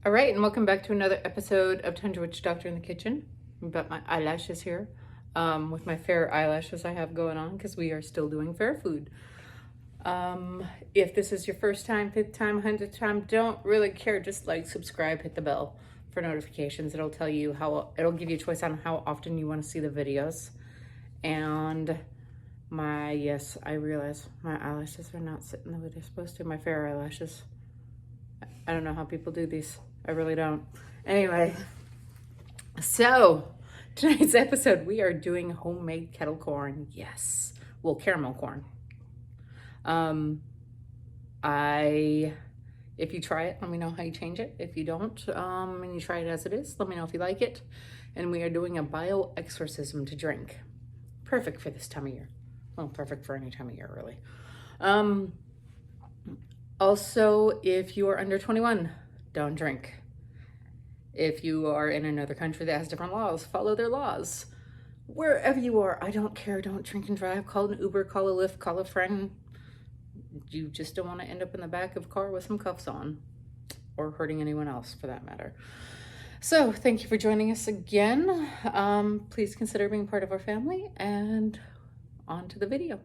All right, and welcome back to another episode of Tundra Witch Doctor in the Kitchen. I've got my eyelashes here, with my fair eyelashes I have going on because we are still doing fair food. If this is your first time, 5th time, 100th time, don't really care. Just like, subscribe, hit the bell for notifications. It'll tell you it'll give you a choice on how often you want to see the videos. And yes, I realize my eyelashes are not sitting the way they're supposed to. My fair eyelashes. I don't know how people do these. I really don't. Anyway, so tonight's episode, we are doing homemade kettle corn. Yes. Well, caramel corn. If you try it, let me know how you change it. If you don't, and you try it as it is, let me know if you like it. And we are doing a bio-Exorcism to drink. Perfect for this time of year. Well, perfect for any time of year, really. Also, if you are under 21, don't drink. If you are in another country that has different laws, follow their laws. Wherever you are, I don't care. Don't drink and drive. Call an Uber, call a Lyft, call a friend. You just don't want to end up in the back of a car with some cuffs on, or hurting anyone else for that matter. So thank you for joining us again. Please consider being part of our family, and on to the video.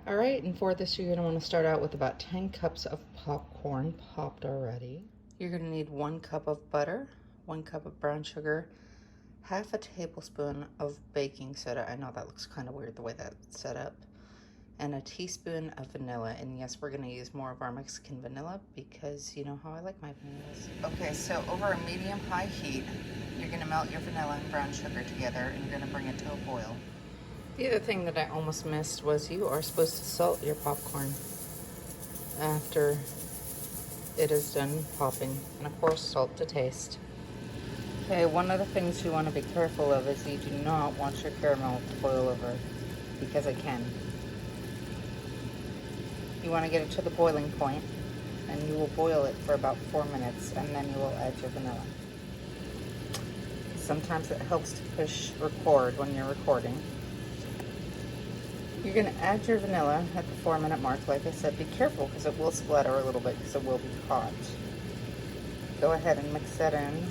All right, and for this, you're going to want to start out with about 10 cups of popcorn popped already. You're going to need 1 cup of butter, 1 cup of brown sugar, half a tablespoon of baking soda. I know that looks kind of weird the way that's set up. And a teaspoon of vanilla. And yes, we're going to use more of our Mexican vanilla because you know how I like my vanillas. Okay, so over a medium-high heat, you're going to melt your vanilla and brown sugar together, and you're going to bring it to a boil. The other thing that I almost missed was you are supposed to salt your popcorn after it is done popping. And of course, salt to taste. Okay, one of the things you want to be careful of is you do not want your caramel to boil over, because it can. You want to get it to the boiling point, and you will boil it for about 4 minutes, and then you will add your vanilla. Sometimes it helps to push record when you're recording. You're going to add your vanilla at the 4-minute mark. Like I said, be careful because it will splatter a little bit because it will be hot. Go ahead and mix that in.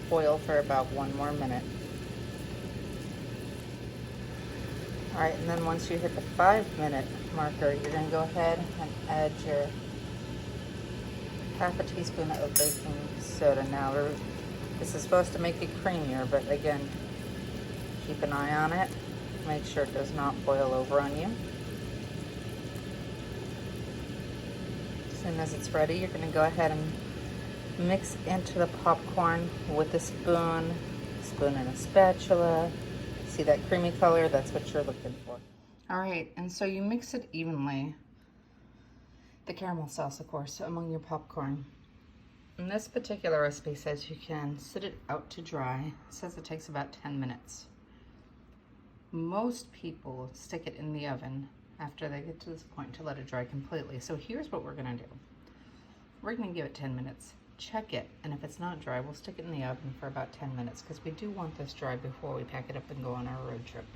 Boil for about 1 more minute. Alright, and then once you hit the 5-minute marker, you're going to go ahead and add your half a teaspoon of baking soda. Now, this is supposed to make it creamier, but again, keep an eye on it. Make sure it does not boil over on you. As soon as it's ready, you're going to go ahead and mix into the popcorn with a spoon and a spatula. See that creamy color? That's what you're looking for. All right, and so you mix it evenly, the caramel sauce, of course, among your popcorn. And this particular recipe says you can sit it out to dry. It says it takes about 10 minutes. Most people stick it in the oven after they get to this point to let it dry completely. So here's what we're gonna do. We're gonna give it 10 minutes, check it, and if it's not dry, we'll stick it in the oven for about 10 minutes because we do want this dry before we pack it up and go on our road trip.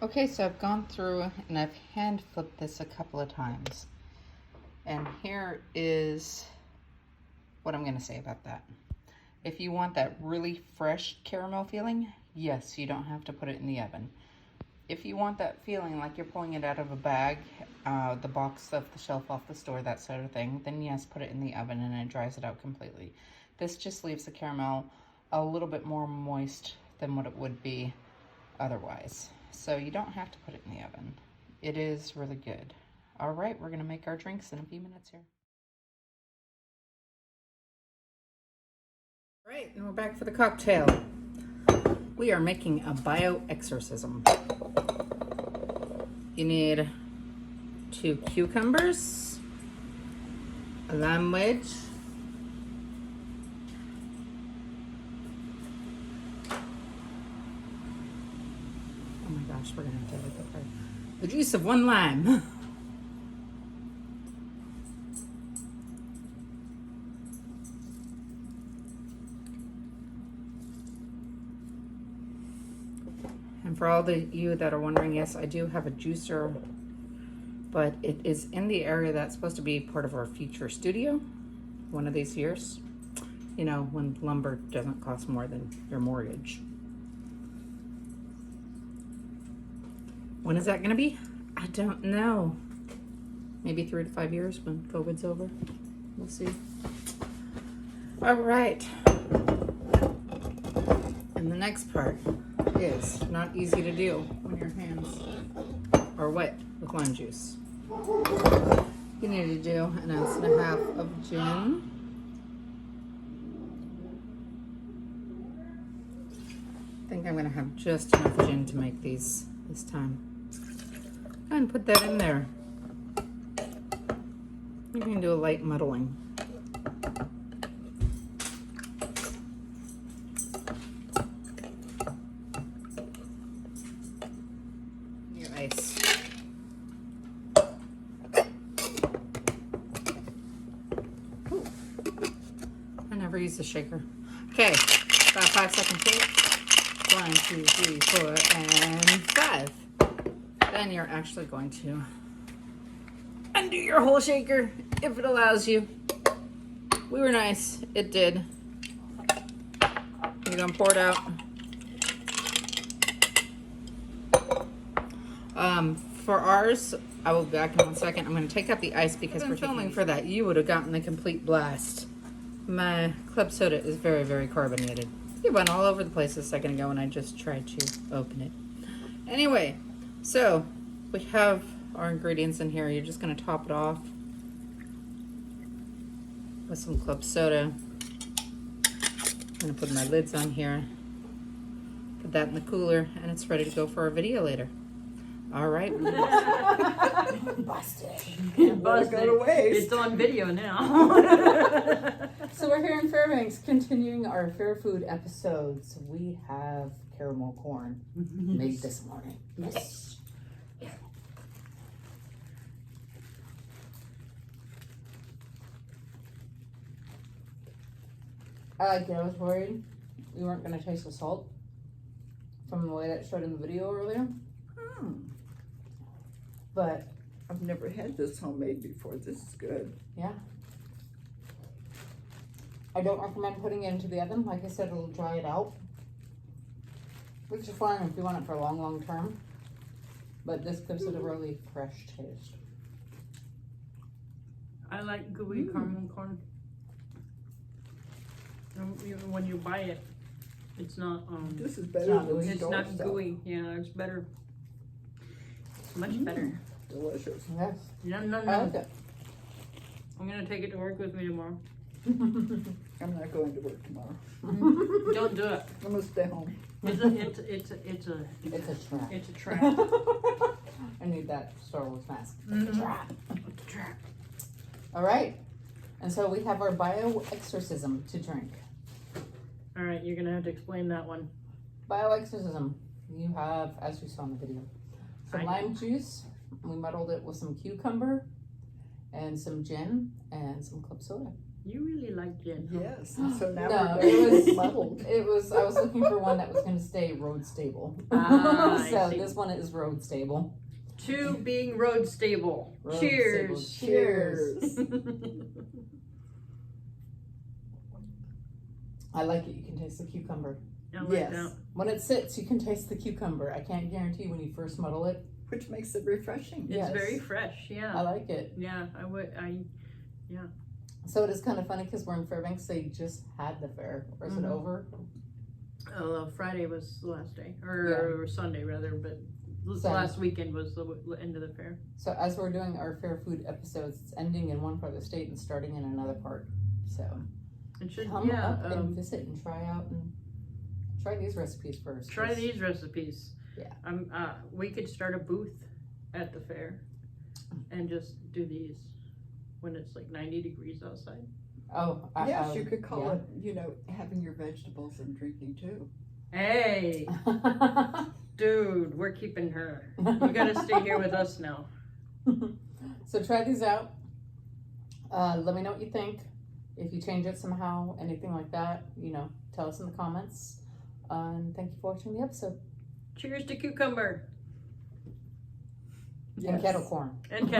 Okay, so I've gone through and I've hand flipped this a couple of times. And here is what I'm gonna say about that. If you want that really fresh caramel feeling, yes, you don't have to put it in the oven. If you want that feeling like you're pulling it out of a bag, the box off the shelf off the store, that sort of thing, then yes, put it in the oven and it dries it out completely. This just leaves the caramel a little bit more moist than what it would be otherwise. So you don't have to put it in the oven. It is really good. All right, we're gonna make our drinks in a few minutes here. All right, and we're back for the cocktail. We are making a bio-Exorcism. You need 2 cucumbers, a lime wedge, oh my gosh, we're gonna have to look at that. The juice of 1 lime. And for all of you that are wondering, yes, I do have a juicer but it is in the area that's supposed to be part of our future studio one of these years. You know, when lumber doesn't cost more than your mortgage. When is that going to be? I don't know. Maybe 3 to 5 years when COVID's over. We'll see. All right. And the next part is not easy to do when your hands are wet with lime juice. You need to do 1.5 ounces of gin. I think I'm going to have just enough gin to make these this time. Go ahead and put that in there. You can do a light muddling. Your ice. Ooh. I never use the shaker. Okay, about 5-second shake. 1, 2, 3, 4, and 5. Then you're actually going to undo your whole shaker if it allows you. We were nice. It did. You're gonna pour it out. For ours, I will be back in 1 second. I'm gonna take out the ice because we're filming for that. You would have gotten the complete blast. My club soda is very, very carbonated. It went all over the place a second ago and I just tried to open it. Anyway, so we have our ingredients in here. You're just going to top it off with some club soda. I'm going to put my lids on here, put that in the cooler, and it's ready to go for our video later. All right. Busted. Busted. Go to waste. It's on video now. So we're here in Fairbanks, continuing our Fair Food episodes. We have caramel corn made this morning. Yes. I like it. I was worried we weren't going to taste the salt from the way that showed in the video earlier. But I've never had this homemade before. This is good. yeah. I don't recommend putting it into the oven. Like I said, it'll dry it out. Which is fine if you want it for a long, long term. But this gives it a really fresh taste. I like gooey caramel corn. Even when you buy it, it's not This is better not than gooey. it's store not stuff. gooey. Yeah, it's better. It's much better. Delicious. Yes. No. I like it. I'm gonna take it to work with me tomorrow. I'm not going to work tomorrow. Don't do it. I'm gonna stay home. It's a trap. It's a trap. I need that Star Wars mask. Mhm. Trap. It's a trap. All right. And so we have our bio-Exorcism to drink. All right, you're gonna have to explain that one. Bio-Exorcism. You have, as you saw in the video, some lime juice. We muddled it with some cucumber and some gin and some club soda. You really like gin. Yes. And so now No, we're it going was to muddled. I was looking for one that was going to stay road stable. I So see. this one is road stable. To being road stable. Road Cheers. stable. Cheers. I like it. You can taste the cucumber. I like Yes. that. When it sits, you can taste the cucumber. I can't guarantee when you first muddle it. Which makes it refreshing. It's Yes. very fresh. Yeah. I like it. Yeah. So it is kind of funny because we're in Fairbanks. They just had the fair. Or is it over? Friday was the last day, or Sunday rather, but last weekend was the end of the fair. So as we're doing our fair food episodes, it's ending in one part of the state and starting in another part. So It should, come up and visit and try out and try these recipes first. try these recipes. Yeah. We could start a booth at the fair and just do these when it's like 90 degrees outside. Oh, Yes, you could call it, having your vegetables and drinking too. Hey, dude, we're keeping her. You gotta stay here with us now. So try these out. Let me know what you think. If you change it somehow, anything like that, tell us in the comments. And thank you for watching the episode. Cheers to cucumber. And kettle corn. And kettle